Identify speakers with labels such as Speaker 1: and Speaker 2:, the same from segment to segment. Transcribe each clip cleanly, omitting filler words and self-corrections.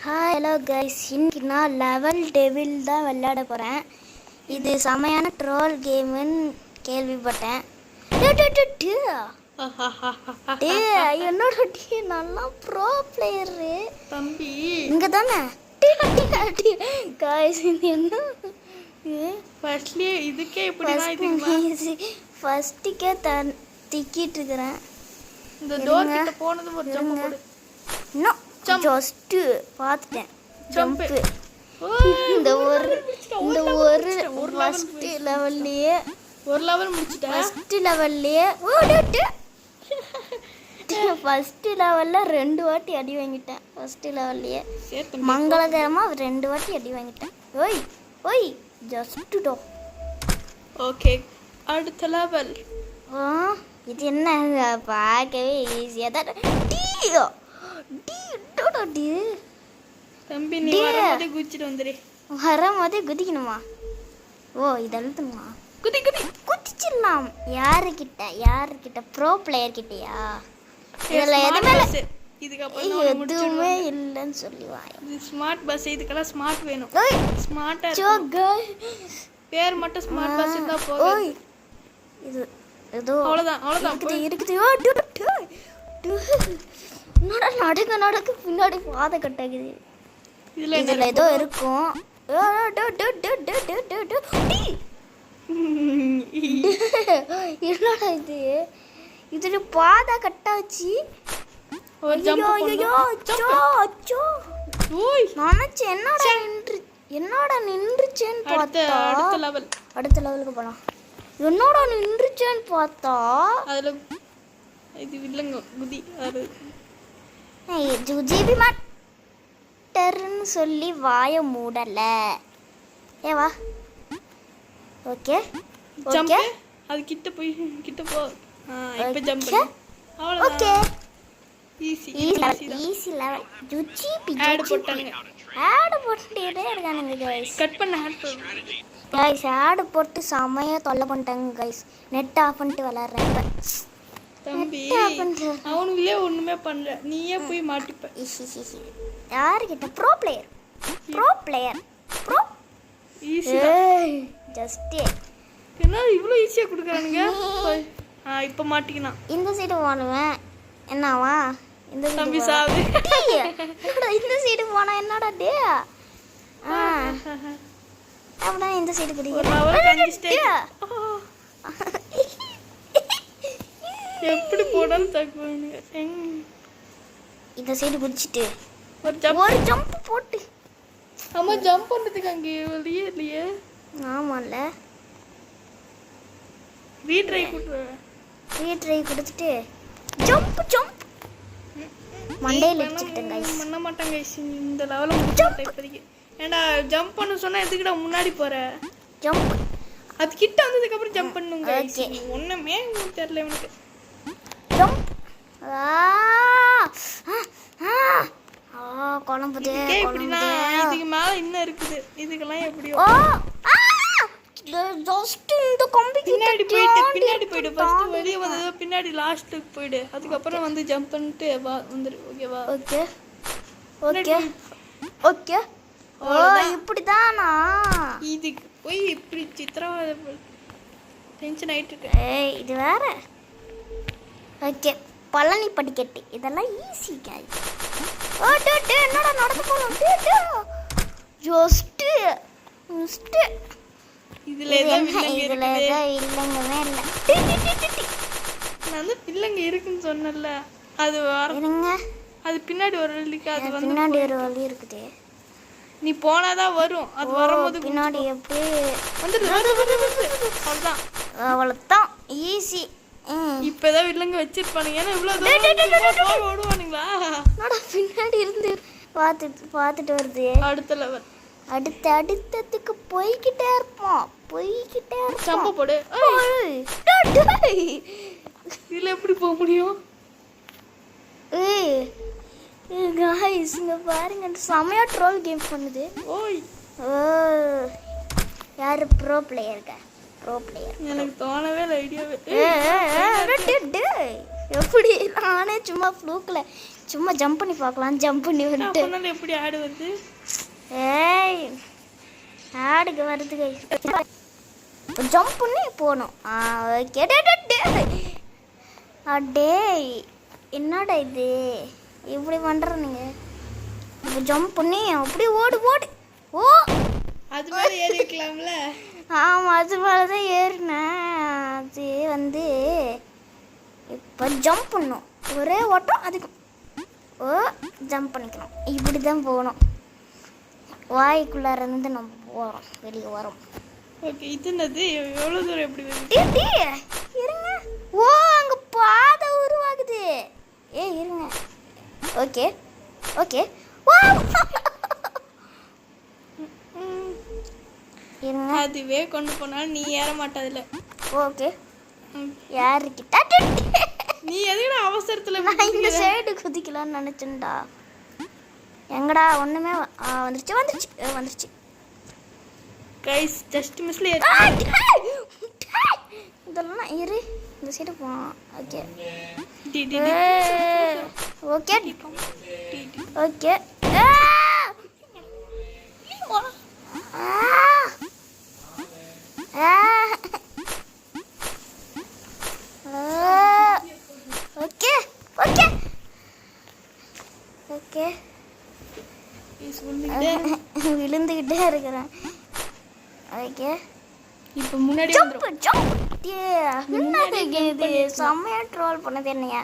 Speaker 1: Hi hello guys, இன்னைக்கு நான் level devil தான் விளையாட போகிறேன். இது செமையான ட்ரோல் கேமுன்னு கேள்விப்பட்டேன். என்னோட டீ நல்லா ப்ரோ பிளேயரு
Speaker 2: தம்பி
Speaker 1: இங்கே தானே கைஸ். இது என்ன
Speaker 2: ஃபர்ஸ்ட்லயே இதுக்கே இப்படி
Speaker 1: ஃபர்ஸ்ட்டுக்கே திக்கிட்டு இருக்கிறேன்.
Speaker 2: இந்த டோர் கிட்ட போனது ஒரு ஜம்ப் போடு.
Speaker 1: இன்னும் ஜஸ்ட்டு பார்த்துட்டேன் ஜம்ப்பு. இந்த ஒரு ஃபஸ்ட்டு லெவல்லையே
Speaker 2: ஒரு லெவல் முடிச்சிட்டேன்.
Speaker 1: ஃபஸ்ட்டு லெவல்லையே ஃபஸ்ட்டு லெவலில் 2 வாட்டி அடி வாங்கிட்டேன். ஃபஸ்ட்டு லெவல்லையே மங்களகரமாக 2 வாட்டி அடி வாங்கிட்டேன். ஓய் ஓய் ஜஸ்ட்டு டோ. ஓகே,
Speaker 2: அடுத்த லெவல்.
Speaker 1: இது என்ன பார்க்கவே ஈஸியாக தான்.
Speaker 2: தம்பி நீ வரும்போது குதிச்சிட்டு வந்துரு.
Speaker 1: வரும்போதே குதிக்கணுமா? ஓ, இது அழுத்தணுமா?
Speaker 2: குதி குதி
Speaker 1: குதிச்சிடலாம். யாருக்கிட்ட ப்ரோ பிளேயர் கிட்டயா? இதில் எதுவுமே இல்லைன்னு சொல்லுவாங்க.
Speaker 2: இது ஸ்மார்ட் பஸ். இதுக்கெல்லாம் ஸ்மார்ட் வேணும். ஸ்மார்ட்டா பேர் மட்டும் ஸ்மார்ட் பஸ் இருந்தா போதும்.
Speaker 1: இது ஏதோ
Speaker 2: அவ்வளவுதான்
Speaker 1: இருக்குது. நடக்க பின்னாடி பாதை கட்டாகுது. இதுல ஏதோ இருக்கும். என்னடா இது பாதை கட்டாச்சு. நினைச்சேன் என்னடா நின்றுச்சேன்னு பார்த்தா அடுத்த லெவலுக்கு போலாம். என்னடா நின்றுச்சேன்னு பார்த்தா
Speaker 2: அதுல இது இல்லங்க குதி. அது
Speaker 1: ஜிபி மாட்டர்னு சொல்லி வாய மூடல. ஏவா ஓகே
Speaker 2: ஓகே. அது கிட்ட போ. இப்ப ஜம்ப் பண்ணு. அவ்வளவுதான்.
Speaker 1: Okay,
Speaker 2: easy
Speaker 1: level. ஜிபி
Speaker 2: ஆட் போட்டாங்க.
Speaker 1: ஆட் போட்டுட்டே இருக்கானுங்க கைஸ்.
Speaker 2: கட் பண்ண ஆட் பண்ணு
Speaker 1: கைஸ். ஆட் போட்டு செமையா தொல்லை பண்ணிட்டாங்க கைஸ். நெட் ஆஃப் பண்ணிட்டு விளையாடுறாங்க.
Speaker 2: தம்பி அவனுங்களே ஒண்ணுமே பண்ணல, நீயே போய் மாட்டிப்ப.
Speaker 1: யாருக்கிட்ட? Bro player
Speaker 2: easy
Speaker 1: just.
Speaker 2: என்ன இவ்வளவு ஈஸியா கொடுக்குறானுங்க? இப்ப மாட்டிக்கலாம்.
Speaker 1: இந்த சைடு போனுவேன் என்னவா? இந்த
Speaker 2: தம்பி சாவு.
Speaker 1: இந்த சைடு போனா என்னடா டே? அப்படின்னா இந்த சைடு குடிக்கிறேன்.
Speaker 2: எப்படி போடாலும் தக்குவானுங்க.
Speaker 1: இந்த சைடு குதிச்சிட்டு
Speaker 2: ஒரு
Speaker 1: ஜம்ப் போட்டு.
Speaker 2: ஆமா, ஜம்ப் பண்றதுக்கு அங்கே வழியே இல்லையே.
Speaker 1: ஆமால,
Speaker 2: ரீட்ரை
Speaker 1: கொடுத்துட்டு ஜம்ப் மண்டையில அடிச்சிட்டேன் गाइस.
Speaker 2: பண்ண மாட்டாங்க गाइस. இந்த லெவல்ல முடிச்சிட்டேன் இப்போதைக்கு. ஏண்டா ஜம்ப் பண்ண சொன்னா எதுக்குடா முன்னாடி போற?
Speaker 1: ஜம்ப்
Speaker 2: அது கிட்ட வந்ததுக்கு அப்புறம் ஜம்ப் பண்ணுங்க गाइस. ஒண்ணுமே தெரியல எனக்கு.
Speaker 1: ஜம்ப் கொலம்புதே.
Speaker 2: இதுக்கு மேல இன்னும் இருக்குது. இதுக்கெல்லாம் எப்படியோ
Speaker 1: ஜஸ்ட் இந்த கம்பி
Speaker 2: பின்னாடி போயிடு. ஃபர்ஸ்ட் வெளிய வந்து பின்னாடி லாஸ்ட்க்கு போயிடு. அதுக்கு அப்புறம் வந்து ஜம்ப் பண்ணிட்டு வா வந்துரு. ஓகேவா?
Speaker 1: ஓகே. இப்படி தானா?
Speaker 2: இதுக்கு போய் இப்படி சித்ரவதை டென்ஷன் ஆயிட்டு இருக்கு.
Speaker 1: இது வேற. ஓகே, பழனி படிக்கட்டு. இதெல்லாம் ஈஸி गाइस. என்னடா நடந்து போறோம்? ஜஸ்ட்
Speaker 2: இதுல இல்லங்கவே இல்ல. நான் வந்து பிள்ளைங்க இருக்குன்னு சொன்னல. அது
Speaker 1: இருங்க,
Speaker 2: அது பின்னாடி ஒரு வழி. அது வந்து
Speaker 1: பின்னாடி ஒரு வழி இருக்குது.
Speaker 2: நீ போனாதான் வரும். அது வரும்போது
Speaker 1: பின்னாடி எப்படி
Speaker 2: வந்துடுது.
Speaker 1: அவ்வளவுதான் ஈஸி.
Speaker 2: இப்பதான் வில்லங்க வச்சிருப்பானுங்க. ஏன்னா இவ்வளவு ஓடுவானுங்களா?
Speaker 1: பின்னாடி இருந்து பார்த்துட்டு வருது.
Speaker 2: அடுத்த லெவல்.
Speaker 1: அடுத்ததுக்கு போய்கிட்டே இருப்போம்.
Speaker 2: சம்ப போடு. இதுல எப்படி போக முடியும்?
Speaker 1: गाइस, இங்க பாருங்க, செமையா ட்ரோல் கேம் பண்ணுது.
Speaker 2: ஓய்,
Speaker 1: யாரு ப்ரோ பிளேயர்?
Speaker 2: எனக்கு தோணவே இல்லை ஐடியாவே.
Speaker 1: எப்படி? நானே சும்மா ஃப்ளூக்கில் சும்மா ஜம்ப் பண்ணி பார்க்கலாம். ஜம்ப் பண்ணி வந்துட்டு
Speaker 2: அப்பனால எப்படி ஆடு வருது?
Speaker 1: ஏய் ஆடுக்கு வருது கைஸ். ஜம்ப் பண்ணி போகணும். ஓகே. அடே என்னடா இது இப்படி பண்ணுற நீங்கள்? இப்போ ஜம்ப் பண்ணி அப்படியே ஓடு ஓடு. ஓ
Speaker 2: அது மேலே ஏறி இருக்கலாம்ல.
Speaker 1: ஆமாம் அது மேலே தான் ஏறினேன். அது வந்து இப்போ ஜம்ப் பண்ணணும். ஒரே ஓட்டம் அதுக்கு ஓ ஜம்ப் பண்ணிக்கணும். இப்படி தான் போகணும். வாய்க்குள்ளார இருந்து நம்ம போகிறோம், வெளியே வரோம்.
Speaker 2: ஓகே இது என்னது? எவ்வளோ தூரம் எப்படி வருது?
Speaker 1: இருங்க. ஓ அங்கே பாதை உருவாகுது. இருங்க. Okay okay. இருங்க.
Speaker 2: அதுவே கொண்டு போனாலும் நீ ஏற மாட்டதில்ல.
Speaker 1: ஓகே. யாருக்கிட்ட
Speaker 2: நீ எதுக்கு அவசரத்தில்
Speaker 1: இந்த சைடு குதிக்கலாம்னு நினச்சேன்டா. எங்கடா ஒன்றுமே வந்துருச்சு வந்துருச்சு வந்துருச்சு.
Speaker 2: கைஸ் ஜஸ்ட் மிஸ்ல
Speaker 1: இதெல்லாம் இரு இந்த சைடு போகலாம். Okay okay okay. Okay okay okay. விழுந்துக்கிட்டே இருக்கிறேன். ஓகே
Speaker 2: இப்போ முன்னாடி
Speaker 1: ஜம்ப் ஜம்ப். என்னது இது? செம்மையா ட்ரோல் பண்ணது என்னையா?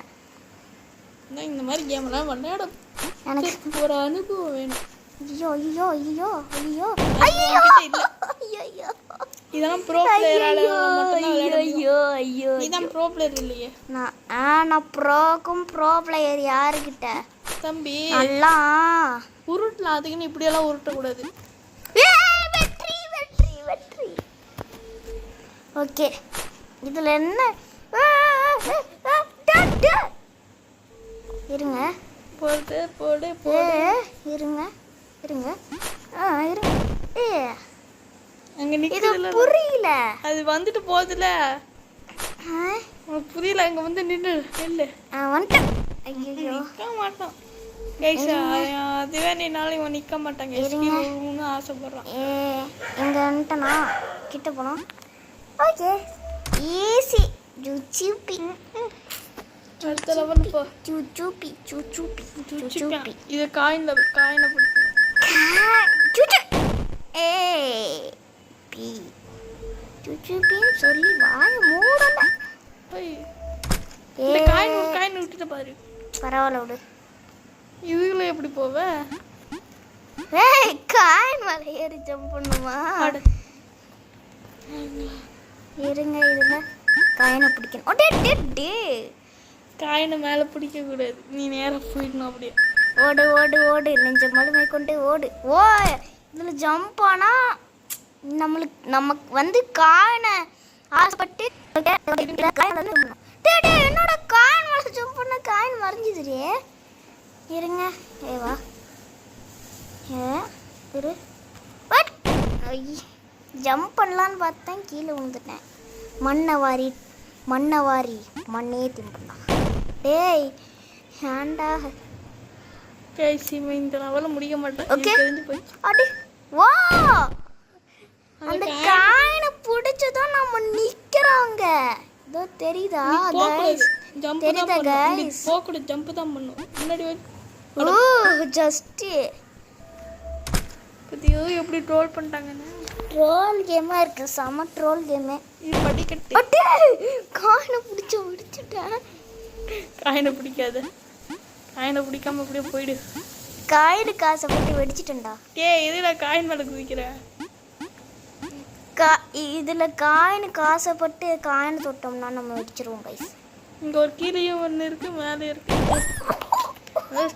Speaker 2: இந்த மாதிரி கேம்லாம் விளையாட
Speaker 1: எனக்கு
Speaker 2: ஒரு அனுபவம் வேணும்.
Speaker 1: ஐயோ ஐயோ ஐயோ ஐயோ ஐயோ ஐயோ.
Speaker 2: இதெல்லாம் ப்ரோ பிளேயரால மட்டும் தான்
Speaker 1: ஐயோ ஐயோ.
Speaker 2: நீதான் ப்ரோ பிளேயர் இல்லையே.
Speaker 1: நான் ப்ரோக்கும் ப்ரோ பிளேயர் யாருக்கிட்ட
Speaker 2: தம்பி?
Speaker 1: எல்லாம்
Speaker 2: உருட்டலாம், அதுக்குன்னு இப்படியெல்லாம் உருட்டக்கூடாது.
Speaker 1: வெற்றி வெற்றி வெற்றி. ஓகே இதில் என்ன? இருங்க
Speaker 2: போடு போடு போடு.
Speaker 1: இருங்க இருங்க இருங்க.
Speaker 2: அங்க
Speaker 1: இது
Speaker 2: நிக்குதுல,
Speaker 1: புரியல.
Speaker 2: அது வந்துட்டு போகுதுல, உனக்கு புரியல. அங்க வந்து நின்று நில்லு.
Speaker 1: வந்துட்டேன். ஐயோ
Speaker 2: நிக்க மாட்டான் கைஸ். அதுவே நீ நாளைக்கு நிக்க மாட்டாங்க. எஸ்கின்னு ஆசைப்படுறான்.
Speaker 1: இங்க வந்துட்டேனா? கிட்ட போனோம். Okay easy. ஜூச்சூப்பி
Speaker 2: அடுத்த லெவல் போ.
Speaker 1: ஜூச்சூப்பி ஜூச்சூப்பி ஜூச்சூப்பி.
Speaker 2: இது காயின் லெவல். காயினை பிடிக்கணும்.
Speaker 1: பி ஜூச்சூப்பின்னு சொல்லி வாய மூடல.
Speaker 2: இந்த காயின் ஒரு காயின் விட்டுட்டு பாரு.
Speaker 1: பரவாயில்ல விடு.
Speaker 2: இதுல எப்படி போவ?
Speaker 1: காயின் மேலே ஏறி ஜம்ப் பண்ணுமா? இருங்க இதுல காயினை பிடிக்கணும்.
Speaker 2: காயினை மேலே பிடிக்க கூடாது, நீ நேரா போயிடணும். அப்படியே
Speaker 1: ஓடு ஓடு ஓடு. நெஞ்ச மலுமை கொண்டு ஓடு. ஓ இதில் ஜம்ப் ஆனால் நமக்கு வந்து காயினை ஆசைப்பட்டு என்னோட காயின் மேலே ஜம்ப் பண்ண காயின் மறைஞ்சிதுரே. இருங்க வா இரு. ஜம்ப் பண்ணலான்னு பார்த்தேன், கீழே விழுந்துட்டேன். மண்ணை வாரி மண்ணே திம்புண்டா. டேய் ஏன்டா
Speaker 2: பேசிமே இந்த லெவல்ல முடிக்க மாட்டேன்.
Speaker 1: ஓகே
Speaker 2: தெரிஞ்சு போச்சு.
Speaker 1: அடி வா. அந்த காயினை பிடிச்சதான் நம்ம நிக்கிறோங்க. இதோ தெரியுதா गाइस? தெரியுதா गाइस?
Speaker 2: போக்குடு ஜம்ப் தான் பண்ணும். முன்னாடி
Speaker 1: ஓ ஜஸ்ட்
Speaker 2: பத்தியோ எப்படி ட்ரோல் பண்ணிட்டாங்கன்னு.
Speaker 1: ட்ரோல் கேமா இருக்கு. சம ட்ரோல் கேம்.
Speaker 2: இது படிக்கட்டு.
Speaker 1: அடே காயினை பிடிச்சிட்டேன்.
Speaker 2: காயினை பிடிக்காத. காயினை பிடிக்காம அப்படியே போயிடு.
Speaker 1: காயினு காசைப்பட்டு வெடிச்சிட்டேன்டா.
Speaker 2: இதுல காயின் மேல குதிக்கிறேன்.
Speaker 1: இதுல காயின் காசைப்பட்டு காயினை தொட்டோம்னா நம்ம வெடிச்சிருவோம் கைஸ்.
Speaker 2: இங்க ஒரு கீழேயும் ஒன்று இருக்கு, மேலே இருக்கு.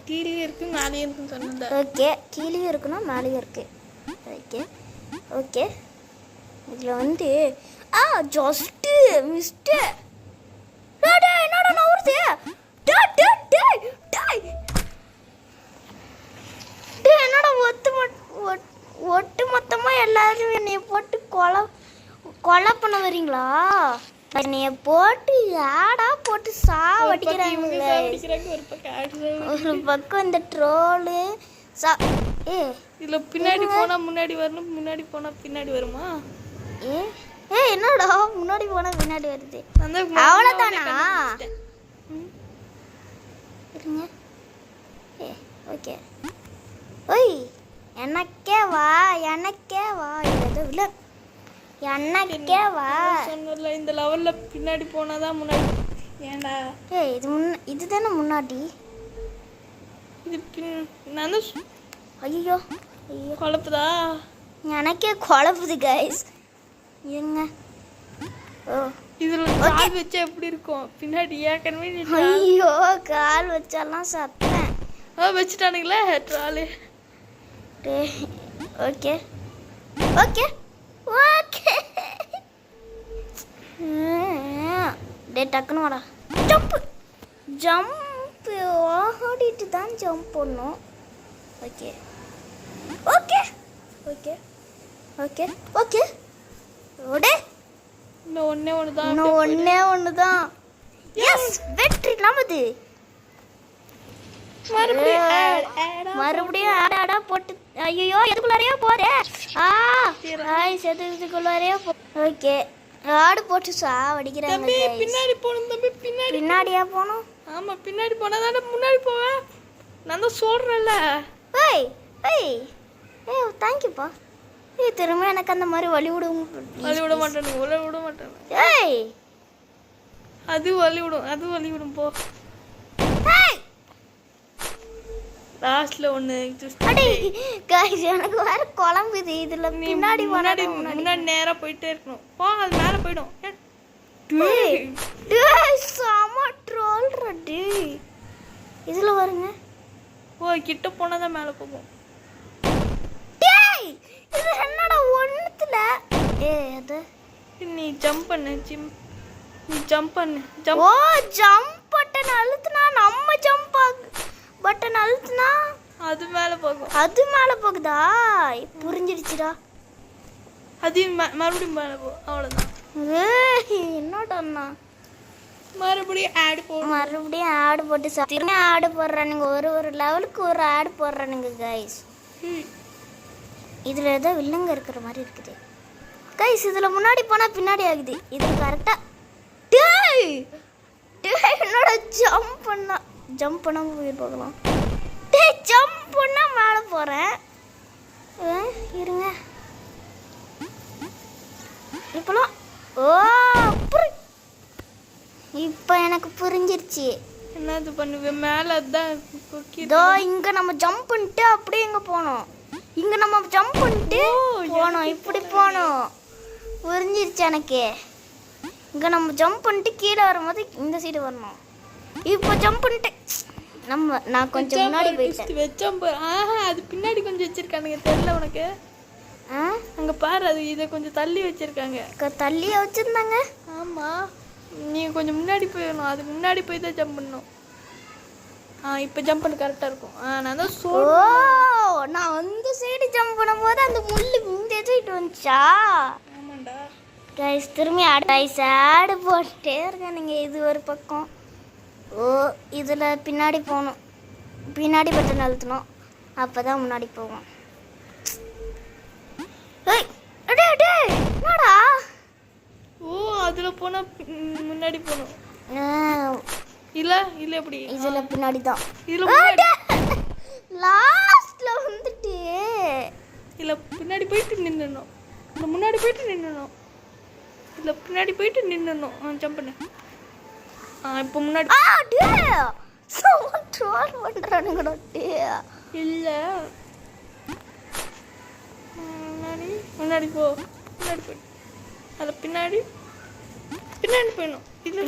Speaker 2: கீழே இருக்கு மேலேயும் இருக்குன்னு சொன்னேன்.
Speaker 1: ஓகே கீழேயும் இருக்குன்னா மேலேயும் இருக்கு. ஓகே ஓகே இதில் வந்து ஜஸ்ட்டு மிஸ்ட்டு. என்னோட நவுறுது. என்னோட ஒட்டு மொத்தமாக எல்லாரும் என்னைய போட்டு கொலை பண்ண வரீங்களா? என்னைய போட்டு ஆடா போட்டு சாவடிக்கிறாங்க.
Speaker 2: சாவடிக்கிறாங்க ஒரு பக்கம் ஆடு
Speaker 1: ஒரு பக்கம் இந்த ட்ரோலு ஏ
Speaker 2: இதுல பின்னாடி போனா முன்னாடி வரணும், முன்னாடி போனா பின்னாடி வருமா?
Speaker 1: ஏ ஏ என்னடா முன்னாடி போனா பின்னாடி வருது?
Speaker 2: அந்த
Speaker 1: அவ்வளோதானா? இருங்க. ஏ ஓகே. ஓய் எனக்கே வா இது இல்லை எனக்கே வா.
Speaker 2: சொன்னல இந்த லெவல்ல பின்னாடி போனாதான் முன்னாடி. ஏன்டா
Speaker 1: ஏய் இதுதானே முன்னாடி.
Speaker 2: இது நான் தான்
Speaker 1: ஐயோ
Speaker 2: குழப்புதா?
Speaker 1: எனக்கே குழப்புது கைஸ். இருங்க. ஓ
Speaker 2: இதுல கால் வச்சா எப்படி இருக்கும்? பின்னாடி ஏற்கனவே
Speaker 1: ஐயோ கால் வச்சாலாம் சத்தேன்.
Speaker 2: வச்சுட்டானுங்களே ட்ராலு.
Speaker 1: Okay okay okay. டே டக்குன்னு வாடா. ஜம்ப் ஓடிட்டு தான் ஜம்ப் பண்ணணும். Okay okay okay okay okay ஓடே.
Speaker 2: இன்னும்
Speaker 1: ஒண்ணே ஒன்று தான். எஸ் வெற்றி நமது. மறுபடியும் ஆடா போட்டு. ஐயோ எதுக்குள்ளாரையா போறே? செதுக்குள்ளாரையா போ. ஓகே ஆடு போட்டு சாவடிக்கிறாங்க.
Speaker 2: பின்னாடி போகணும் தம்பி.
Speaker 1: பின்னாடியா போகணும்?
Speaker 2: ஆமா பின்னாடி போனா தானே முன்னாடி போவேன். நான் தான் சொல்றேன்ல.
Speaker 1: ஏய் ஏய் ஏய் தேங்க்யூப்பா. ஏய் திரும்ப எனக்கு அந்த மாதிரி வழி விட
Speaker 2: மாட்டேன்.
Speaker 1: ஏய்
Speaker 2: அது வழி விடும் போ. லாஸ்ட்ல ஒண்ணு
Speaker 1: गाइस எனக்கு வேற குழம்புது. இதுல பின்னாடி
Speaker 2: முன்னாடி நேரா போயிட்டே இருக்கணும். போ அது மேல போய்டும்.
Speaker 1: டேய் சாமா ட்ரோல் ரெடி. இதுல வருங்க.
Speaker 2: ஓ கிட்ட போனா தான் மேல போகும்.
Speaker 1: டேய் இது என்னடா ஒண்ணுத்துல. ஏய் அது
Speaker 2: நீ ஜம்ப் பண்ணு.
Speaker 1: ஓ ஜம்ப் பட்டன் அழுத்துனா நம்ம ஜம்ப் பட்டன் அழுத்துனா
Speaker 2: அது மேல போகும்.
Speaker 1: அது மேல போகுதா? புரிஞ்சிடுச்சுடா.
Speaker 2: அது மறுபடியும் மேல போ. அவ்வளவுதான்.
Speaker 1: என்னடா
Speaker 2: மறுபடியும்
Speaker 1: ஆடு போட்டு திரும்ப ஆடு போடுறானுங்க. ஒரு லெவலுக்கு ஒரு ஆடு போடுறானுங்க கைஸ். இதுல ஏதோ வில்லங்க இருக்கிற மாதிரி இருக்குது கைஸ். இதுல முன்னாடி போனா பின்னாடி ஆகுது. இது கரெக்டா. டேய் என்னோட ஜம்ப் பண்ணா போய் போகலாம். டேய் ஜம்ப் பண்ணா மேலே போறேன். இருங்க இப்பலாம். ஓ இப்போ எனக்கு புரிஞ்சிருச்சு.
Speaker 2: என்னது பண்ணுவேன் மேலே. அதான்
Speaker 1: இதோ இங்கே நம்ம ஜம்ப் பண்ணிட்டு அப்படியே இங்கே போனோம். இங்கே நம்ம ஜம்ப் பண்ணிட்டு போனோம். இப்படி போனோம். புரிஞ்சிருச்சு எனக்கு. இங்கே நம்ம ஜம்ப் பண்ணிட்டு கீழே வரும்போது இந்த சைடு வரணும். இப்போ ஜம்ப் பண்ணிட்டு நான் கொஞ்சம் முன்னாடி
Speaker 2: போயிட்டேன். அது பின்னாடி கொஞ்சம் வச்சிருக்கானுங்க. தெரியல உனக்கு? அங்க பாரு. அது இதை கொஞ்சம் தள்ளி வச்சிருக்காங்க.
Speaker 1: தள்ளியா வச்சிருந்தாங்க?
Speaker 2: ஆமா நீ கொஞ்சம் முன்னாடி போயிடணும். அது முன்னாடி போய் தான் ஜம்ப் பண்ணணும். இப்போ ஜம்ப் பண்ண கரெக்டாக இருக்கும். நான் தான்
Speaker 1: நான் அந்த சைடு ஜம்ப் பண்ணும்போது அந்த முள்ளு இந்த சைடு வந்துச்சா?
Speaker 2: ஆமாண்டா
Speaker 1: கைஸ் திரும்பி ஆடு போட்டே இருக்கானுங்க. இது ஒரு பக்கம். ஓ இதில் பின்னாடி போகணும். பின்னாடி பட்டன் அழுத்தணும். அப்போ தான் முன்னாடி போவோம். என்னடா?
Speaker 2: ஓ அதில் போனால் முன்னாடி போகணும். இல்லை எப்படி?
Speaker 1: இதில் பின்னாடி தான்.
Speaker 2: இதில்
Speaker 1: லாஸ்ட்டில் வந்துட்டு
Speaker 2: இல்லை பின்னாடி போயிட்டு நின்றுணும். இல்லை முன்னாடி போயிட்டு நின்றுணும். இல்லை பின்னாடி போயிட்டு நின்றுணும். ஜம்ப் பண்ணு. இப்போ முன்னாடி
Speaker 1: ட்ரோல் பண்றானுங்கடா.
Speaker 2: இல்ல முன்னாடி போ. அது பின்னாடி போயிடணும். இல்லை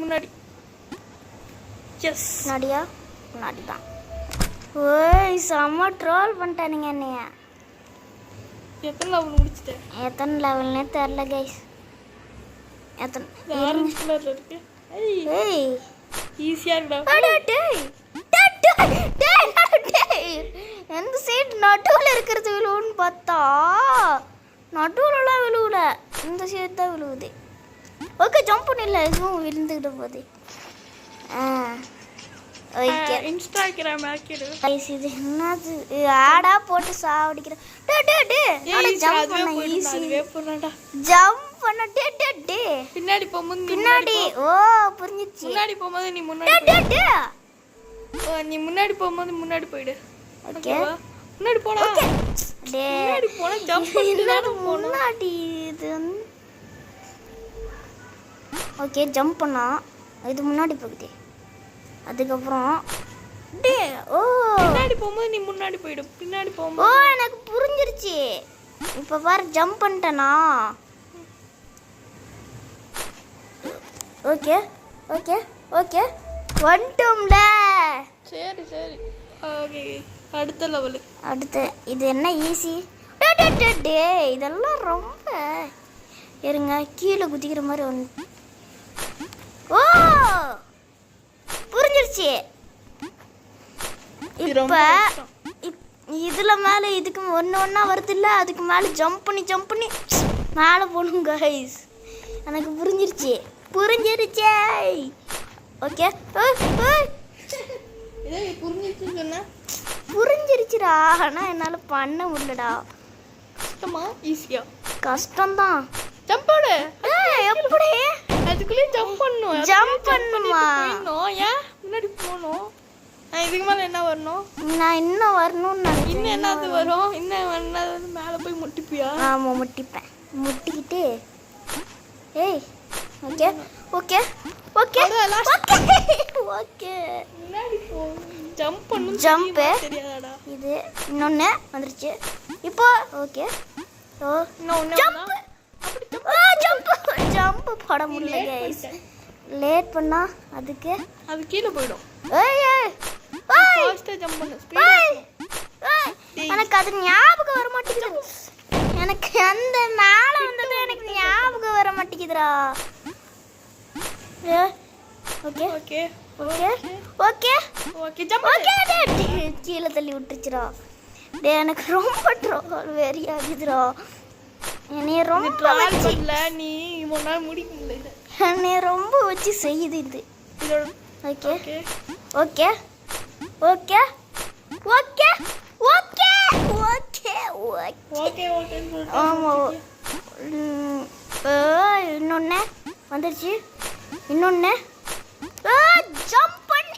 Speaker 2: முன்னாடி. எஸ்
Speaker 1: முன்னாடி தான். ஓய் செம்ம ட்ரோல் பண்ணிட்டானுங்க என்னைய.
Speaker 2: எத்தனை லெவல் முடிச்சிட்டேன்?
Speaker 1: எத்தனை லெவல்னே தெரில கைஸ்.
Speaker 2: ஆரஞ்சு கலர்ல இருக்கு.
Speaker 1: ஏய்
Speaker 2: ஈஸியா இருக்குடா.
Speaker 1: எந்த சைடு நடுவில் இருக்கிறது விழுவுன்னு பார்த்தா நடுவுலலாம் விழுவுல. இந்த சைடு தான் விழுவுது. ஓகே ஜம்ப் பண்ணல எதுவும் விழுந்துக்கிட்ட போகுது ஓகே
Speaker 2: இன்ஸ்டாகிராம் ஆக்கிடு.
Speaker 1: கைஸ் இது என்னது ஆடா போட்டு சாவடிக்கிற டே டே டே அட ஜம்ப் பண்ண ஈஸி ஜம்ப் பண்ண டே டே டே
Speaker 2: பின்னாடி போகும்போது
Speaker 1: பின்னாடி ஓ புரிஞ்சிச்சு
Speaker 2: முன்னாடி போகும்போது நீ
Speaker 1: டே
Speaker 2: முன்னாடி
Speaker 1: டே டே
Speaker 2: நீ முன்னாடி போகும்போது முன்னாடி போயிடு.
Speaker 1: ஓகே
Speaker 2: முன்னாடி போடா.
Speaker 1: டே
Speaker 2: முன்னாடி போனா ஜம்ப் பண்ணிட்டு தான போணும்.
Speaker 1: முன்னாடி இது ஓகே ஜம்ப் பண்ணா இது முன்னாடி போகுது. அதுக்கப்புறம் டே ஓ
Speaker 2: பின்னாடி போகும்போது நீ முன்னாடி போயிடு. பின்னாடி
Speaker 1: ஓ
Speaker 2: போகும்போது
Speaker 1: எனக்கு புரிஞ்சிருச்சு. இப்போ பாரு ஜம்ப் பண்ணிட்டேனா. ஓகே ஓகே ஓகே வந்துட்டோம்ல.
Speaker 2: சரி சரி ஓகே அடுத்த லெவலு.
Speaker 1: அடுத்து இது என்ன ஈஸி டே டே டே டே இதெல்லாம் ரொம்ப இருங்க கீழே குதிக்கிற மாதிரி ஒன்று. ஓ புரிஞ்சிருச்சு. இப்போ இதில் மேலே இதுக்கு ஒன்று ஒன்றா வருது இல்லை அதுக்கு மேலே ஜம்ப் பண்ணி மேலே போகணும் கைஸ். எனக்கு புரிஞ்சிருச்சு புரிஞ்சிருச்சே. ஓகே
Speaker 2: இதே புரிஞ்சிருச்சுன்னு சொன்னா
Speaker 1: புரிஞ்சிருச்சுடா. ஆனால் என்னால் பண்ண முடியலடா.
Speaker 2: கஷ்டமா ஈஸியா?
Speaker 1: கஷ்டம்தான்.
Speaker 2: ஜம்ப் போடு.
Speaker 1: எப்படி
Speaker 2: அதுக்குள்ளே ஜம்ப் பண்ணணும்.
Speaker 1: ஜம்ப் பண்ணுமா?
Speaker 2: போயிடணும். ஏன் முன்னாடி போகணும்? இதுக்கு மேலே என்ன வரணும்?
Speaker 1: நான் இன்னும் வரணும்னு நினைக்கிறேன்.
Speaker 2: இன்னும் என்னது வரும்? இன்னும் என்னது மேலே போய் முட்டிப்பியா?
Speaker 1: ஆமாம் முட்டிப்பேன். முட்டிக்கிட்டு ஏய் ஓகே ஓகே ஓகே ஓகே
Speaker 2: முன்னாடி போ. ஜம்ப் பண்ணணும்.
Speaker 1: ஜம்ப்பு
Speaker 2: தெரியாதாடா?
Speaker 1: இது இன்னொன்று வந்துருச்சு இப்போ. ஓகே ஓ
Speaker 2: இன்னொன்று
Speaker 1: ஜம்ப் ஜம்ப் போட முடியல கைஸ். லேட் பண்ணா அதுக்கு
Speaker 2: அது கீழே போயிடும்.
Speaker 1: ஏய் ஏய்
Speaker 2: ஃபாஸ்ட்டாக ஜம்ப் பண்ணு.
Speaker 1: எனக்கு அது ஞாபகம் வர மாட்டேங்குது. எனக்கு அந்த மேலே வந்தது எனக்கு ஞாபகம் வர மாட்டேங்குதுடா. Okay
Speaker 2: okay
Speaker 1: okay okay
Speaker 2: okay jump
Speaker 1: okay கீழே தள்ளி விட்டுருச்சுடா. டே எனக்கு ரொம்ப ட்ரோல் வெறி ஆகுதுடா. என்னைய ரொம்ப
Speaker 2: ட்ராவல் பண்ணல நீ ஒரு நாள் முடிக்க முடியல.
Speaker 1: என்னைய ரொம்ப வச்சு செய்யுது இது.
Speaker 2: இதோட
Speaker 1: okay
Speaker 2: okay
Speaker 1: okay okay okay okay okay
Speaker 2: okay okay
Speaker 1: ஆமாம். இன்னொன்று வந்துருச்சு. இன்னொன்று ஜம்ப் பண்ணி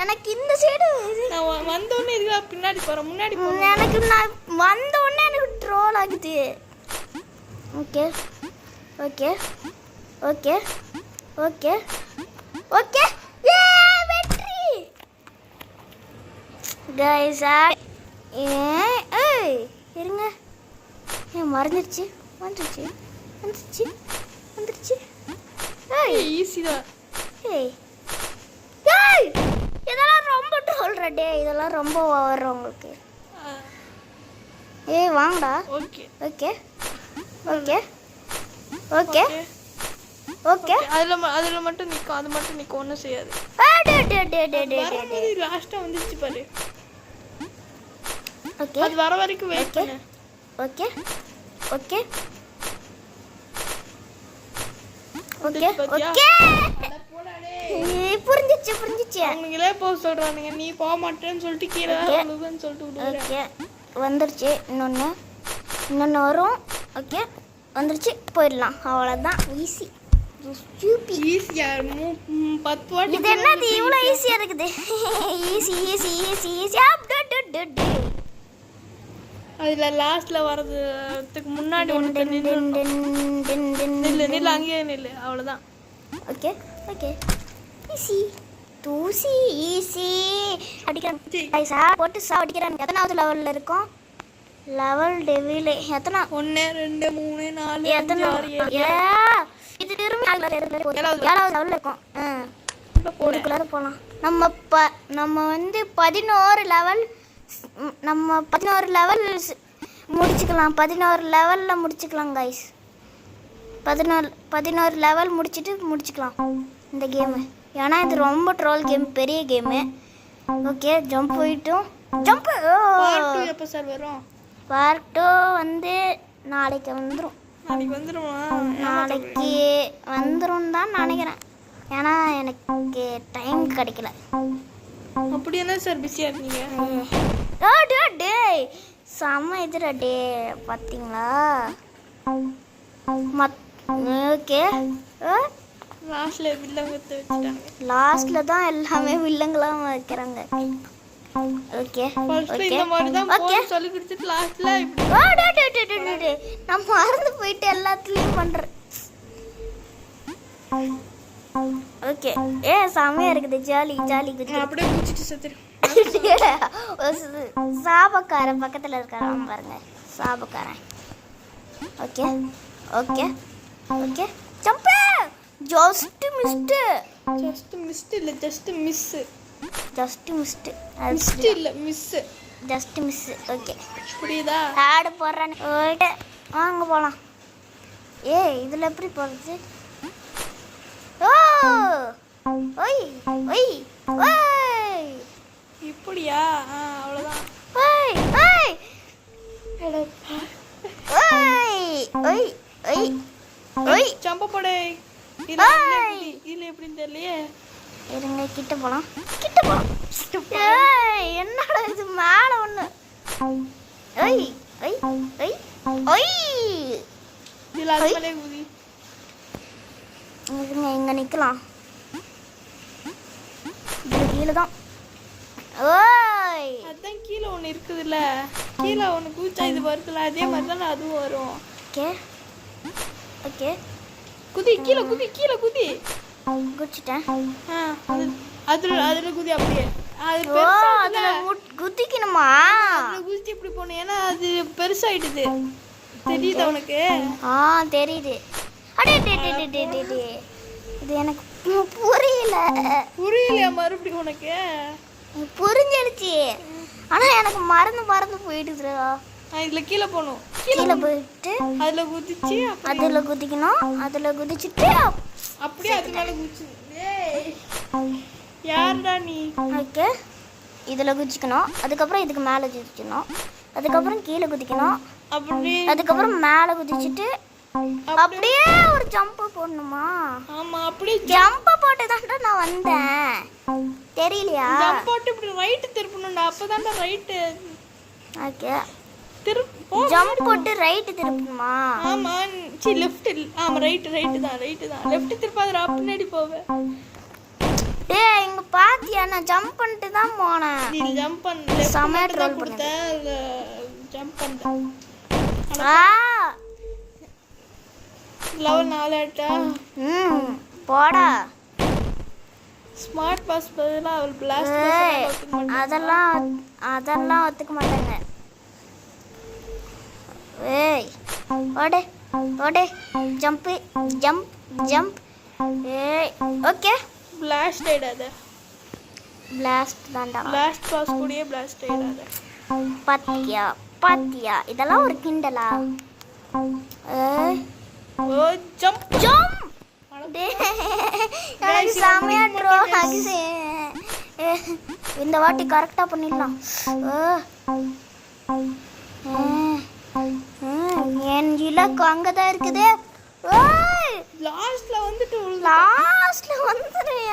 Speaker 1: எனக்கு இந்த சைடு
Speaker 2: நான் வந்தோடனே இதுக்கு பின்னாடி போகிறேன். முன்னாடி
Speaker 1: எனக்கு நான் வந்த உடனே எனக்கு ட்ரோல் ஆகுது. Okay okay okay okay okay வெற்றி கைஸ். ஏய் இருங்க மறந்துடுச்சு வந்துருச்சு வந்துருச்சு வந்துருச்சு.
Speaker 2: ஈஸி தான்.
Speaker 1: ஏய் ஏய் இதெல்லாம் ரொம்ப ட்ரோல்ரா. டே இதெல்லாம் ரொம்ப ஓவர் உங்களுக்கு. ஏய் வாங்கடா.
Speaker 2: Okay
Speaker 1: okay okay okay okay
Speaker 2: அதில் மட்டும் நிற்கும். அது மட்டும் நிற்கும். ஒன்றும் செய்யாது. லாஸ்ட்டாக வந்துச்சு பாரு.
Speaker 1: ஓகே
Speaker 2: அது வர வரைக்கும் வெயிட் பண்ணு.
Speaker 1: ஓகே ஓகே ஓகே ஓகே புரிஞ்சிச்சு புரிஞ்சிச்சு.
Speaker 2: அவங்களே போக சொல்கிறானுங்க. நீ போக மாட்டேன்னு சொல்லிட்டு கீழே விழுவேன்னு சொல்லிட்டு விடுவேன்.
Speaker 1: ஓகே வந்துருச்சு. இன்னொன்று வரும். ஓகே வந்துருச்சு போயிடலாம். அவ்வளோதான் ஈஸி.
Speaker 2: ஈஸியாக 10 வாட்டி.
Speaker 1: இது என்னது இவ்வளோ ஈஸியாக இருக்குது? ஈஸி ஈஸி ஈஸி ஈஸி
Speaker 2: அதில் லாஸ்ட்டில் வர்றதுக்கு முன்னாடி ஒன்று நில்லு அங்கேயே நில்லு. அவ்வளோதான்.
Speaker 1: ஓகே ஓகே ஈஸி தூசி ஈஸி அடிக்கிறான். போட்டு அடிக்கிறான். எத்தனாவது லெவலில் இருக்கோம்? லெவல் டெவிலே எத்தனை? 1
Speaker 2: 2 3 4
Speaker 1: எத்தனை?
Speaker 2: 5 6 7.
Speaker 1: இது திரும்பி 7வது லெவலில் இருக்கோம். இதுக்குள்ளார போகலாம். நம்ம வந்து 11 லெவல் முடிச்சுக்கலாம். 11 லெவலில் முடிச்சுக்கலாம் கைஸ். 11 லெவல் முடிச்சுக்கலாம் இந்த கேமு. ஏன்னா இது ரொம்ப ட்ரோல் கேம், பெரிய கேமு. ஓகே ஜம்ப் போயிட்டோம். ஜம்ப்
Speaker 2: எப்போ சார் வரும்?
Speaker 1: பார்ட் 2 வந்து நாளைக்கு வந்துடும்.
Speaker 2: நாளைக்கு வந்துடுமா?
Speaker 1: நாளைக்கு வந்துடும் தான் நினைக்கிறேன். ஏன்னா எனக்கு டைம் கிடைக்கல.
Speaker 2: அப்படி என்ன சார் பிஸியாக இருக்கீங்க?
Speaker 1: டேய் செம்ம இதுடா டே பார்த்தீங்களா? ஓகே
Speaker 2: லாஸ்ட்ல வில்லங்கத்தை வச்சுட்டாங்க.
Speaker 1: லாஸ்ட்ல தான் எல்லாமே வில்லங்களாம் வைக்கிறாங்க. ஓகே
Speaker 2: ஃபர்ஸ்ட்ல இந்த மாதிரி தான் போன் சொல்லி கொடுத்துட்டு லாஸ்ட்ல இப்படி.
Speaker 1: நான் மறந்து போயிட்டு எல்லாத்துலயும் பண்றேன். ஓகே செமையா இருக்குது. ஜாலி ஜாலி குதி.
Speaker 2: அப்படியே குதிச்சிட்டு செத்துரு.
Speaker 1: சாபக்காரன் பக்கத்துல இருக்காராம் பாருங்க, சாபக்காரன். Okay okay okay jump. Just missed.
Speaker 2: Just missed இல்ல just miss.
Speaker 1: Just missed.
Speaker 2: Missed இல்ல மிஸ்.
Speaker 1: Just miss. ஓகே
Speaker 2: புரியுதா?
Speaker 1: ஆட் போடுறேன். ஓகே வாங்க போலாம். இதுல எப்படி போறது? ஓ ஓய் ஓய் ஓய்
Speaker 2: இப்படியா? அவ்வளவுதான்.
Speaker 1: ஓய் ஓய் ஓய் ஓய் ஓய் ஓய்
Speaker 2: ஜம்ப போடு. இல்ல எப்படின்னு தெரியலையே.
Speaker 1: இருங்க கிட்ட போலாம். என்னடா இது மேல ஒண்ணு. ஓய் ஓய் ஓய் ஓய்
Speaker 2: இல்ல அது மேலே குதி.
Speaker 1: இங்க நிக்கலாம். கீழே தான். ஓய்
Speaker 2: அதான் கீழே ஒன்று இருக்குதுல்ல, கீழே ஒன்று கூச்சா இது வருதுல்ல, அதே மாதிரி தான் அதுவும் வரும்.
Speaker 1: ஓகே ஓகே
Speaker 2: குதி கீழே குதி கீழே குதி.
Speaker 1: குதிச்சிட்டேன்.
Speaker 2: அதுல குதி அப்படியே. அது
Speaker 1: ஓ அதுல குதிக்கணுமா?
Speaker 2: அதுல குதிச்சு இப்படி போகணும். ஏன்னா அது பெருசாயிடுது. தெரியுதா உனக்கு?
Speaker 1: தெரியுது. அடே இது எனக்கு புரியல.
Speaker 2: புரியலையா மறுபடியும் உனக்கு?
Speaker 1: புரிஞ்சிடுச்சு, ஆனா எனக்கு மறந்து போயிடுதுடா.
Speaker 2: இதுல கீழே போகணும்.
Speaker 1: கீழே போயிட்டு
Speaker 2: அதுல குதிச்சு
Speaker 1: அதுல குதிக்கணும். அதுல குதிச்சுட்டு
Speaker 2: அப்படியே அது மேல குதிச்சு. யாருடா நீ?
Speaker 1: ஓகே இதுல குதிக்கணும். அதுக்கப்புறம் இதுக்கு மேல குதிக்கணும். அதுக்கப்புறம் கீழே குதிக்கணும்.
Speaker 2: அப்படி
Speaker 1: அதுக்கப்புறம் மேல குதிச்சுட்டு அப்படியே ஒரு ஜம்ப் போடணுமா?
Speaker 2: ஆமா அப்படியே
Speaker 1: ஜம்ப் போட்டு தான்டா நான் வந்தேன். தெரியலையா?
Speaker 2: ஜம்ப் போட்டு இப்படி ரைட் திருப்பணும்டா. அப்பதான்டா ரைட்.
Speaker 1: ஓகே
Speaker 2: திருப்பு.
Speaker 1: ஜம்ப் போட்டு ரைட் திருப்பணுமா?
Speaker 2: ஆமா சி லெஃப்ட். ஆமா ரைட் தான். லெஃப்ட் திருப்பாதடா, பின்னாடி போவே.
Speaker 1: டேய் இங்க பாத்தியா? நான் ஜம்ப் பண்ணிட்டு தான் போனேன்.
Speaker 2: நீ ஜம்ப் பண்ண
Speaker 1: செமையா ட்ரோல் பண்ண.
Speaker 2: ஜம்ப் பண்ண. லெவல் 4 ஆட்டா.
Speaker 1: போடா.
Speaker 2: ஸ்மார்ட் பாஸ் பதிலா அவள் பிளாஸ்ட்
Speaker 1: அதெல்லாம் ஒத்துக்க மாட்டாங்க. ஏய் ஓடு ஓடு ஜம்ப் ஜம்ப் ஜம்ப். ஏய் ஓகே
Speaker 2: பிளாஸ்ட் ஆயிடாத.
Speaker 1: பிளாஸ்ட் தான்டா.
Speaker 2: பிளாஸ்ட் பாஸ் கூடயே பிளாஸ்ட் ஆயிடாத.
Speaker 1: பாத்தியா இதெல்லாம் ஒரு கிண்டலா? ஏய்
Speaker 2: ஓ ஜம்ப்
Speaker 1: ஜம்ப். எனக்கு செமையா ட்ரோல் ஆகுது. இந்த வாட்டி கரெக்டா பண்ணிடலாம். என் இலக்கு அங்கதான் இருக்குது.
Speaker 2: லாஸ்ட்ல வந்துட்டு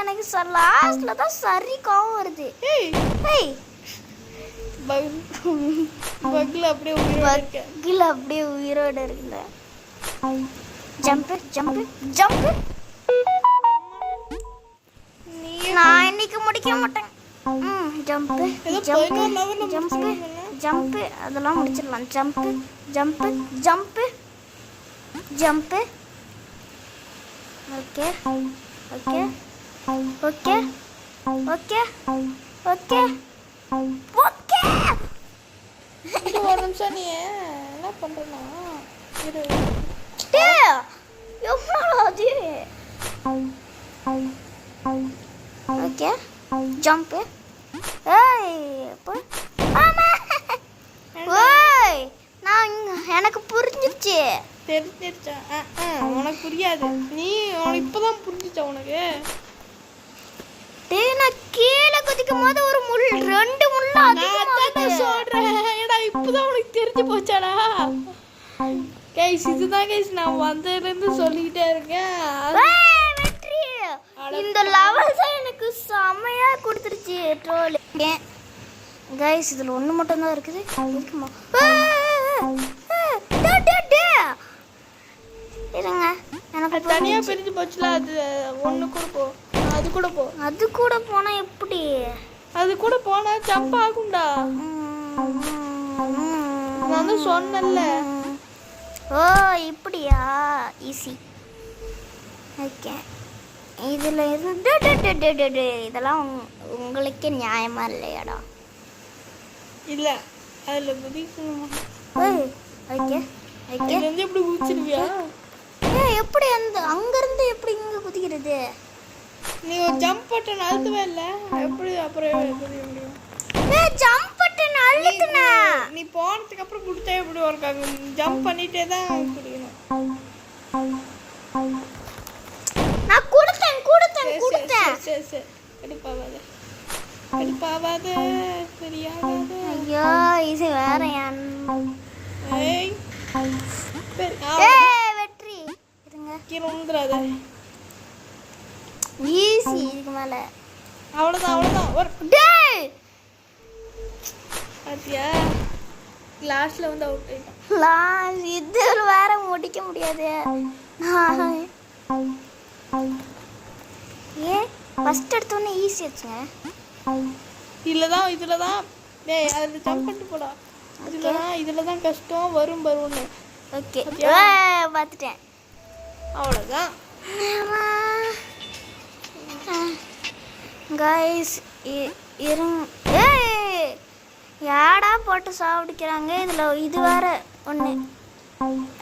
Speaker 1: எனக்கு லாஸ்ட்ல தான் சரி கோவம் வருது. ஏய்
Speaker 2: பக்ல அப்படியே
Speaker 1: உயிரோட இருக்குல்ல. Jump jump jump. நான் இன்னைக்கு முடிக்க மாட்டேன். ஜம்ப் ஜம்ப் ஜம்ப் ஜம்ப் அதெல்லாம் முடிச்சிடலாம். Jump jump jump jump. Okay okay okay okay okay okay.
Speaker 2: ஒரு நிமிஷம் நீ என்ன பண்றனா?
Speaker 1: Okay jump. எனக்கு புரிஞ்சிருச்சு.
Speaker 2: தெரிஞ்சிருச்சா? உனக்கு புரியாது. நீ இப்பதான் புரிஞ்சிச்சா உனக்கு?
Speaker 1: நான் கீழே குதிக்கும் போது ஒரு முள் 2 முள்ளா
Speaker 2: சொல்றேன். இப்பதான் உனக்கு தெரிஞ்சு போச்சாடா? கைஸ் இதுதான் கைஸ் நான் வந்ததுலேருந்து சொல்லிக்கிட்டே இருக்கேன்.
Speaker 1: ஏய், வெற்றி இந்த லெவல் தான் எனக்கு செமையா கொடுத்துருச்சு ட்ரோல். கைஸ் இதுல ஒண்ணு மட்டும் தான் இருக்குது. இருக்குமா? இருங்க, எனக்கு
Speaker 2: தனியா பிரிஞ்சு போச்சுல, அது ஒண்ணு கூட போ. அது கூட போ.
Speaker 1: அது கூட போனா எப்படி?
Speaker 2: அது கூட போனா ஜம்ப் ஆகும்டா. நான் தான் சொன்னேன்ல.
Speaker 1: ஓ இப்படியா? ஈஸி. ஓகே, இதுல இருந்து இதெல்லாம் உங்களுக்கே நியாயமா இல்லையாடா?
Speaker 2: இல்ல அதுல குதிக்கணுமா?
Speaker 1: Okay okay.
Speaker 2: இதுல இருந்து எப்படி குதிச்சிருவியா?
Speaker 1: எப்படி அங்கிருந்து எப்படி இங்க குதிக்கிறது?
Speaker 2: நீ ஒரு ஜம்ப் பட்டன் அழுத்தவே இல்ல, எப்படி அப்புறம் குதிக்க முடியும்?
Speaker 1: ஜம்ப் பட்டன் அழுத்துனா
Speaker 2: நீ போனதுக்கு அப்புறம் குடுத்தா எப்படி இருக்காங்க? ஜம்ப் பண்ணிட்டே தான் குடிக்கணும்.
Speaker 1: நான் கொடுத்தேன்.
Speaker 2: சரி எடுப்பாவாத சரியாகாத.
Speaker 1: ஐயோ இது வேற
Speaker 2: ஏய்
Speaker 1: வெற்றி. இருங்க,
Speaker 2: கீழே விழுந்துடாத.
Speaker 1: ஈஸி. இதுக்கு மேல
Speaker 2: அவ்வளவுதான் ஒரு
Speaker 1: டேய்.
Speaker 2: பாத்தியா லாஸ்ட்ல வந்து அவுட் ஆயிட்டான்.
Speaker 1: இது வேற முடிக்க முடியாது. ஃபர்ஸ்ட் எடுத்தோன்னே ஈஸி ஆச்சுங்க.
Speaker 2: இதுலதான் டேய் அதுல ஜம்ப் பண்ணிட்டு போடா. இதுலதான் கஷ்டம் வரும்.
Speaker 1: ஓகே பார்த்துட்டேன்.
Speaker 2: அவ்வளவுதான்
Speaker 1: கைஸ். யாடா போட்டு சாப்பிடுக்கிறாங்க இதுல. இது வேற ஒண்ணு.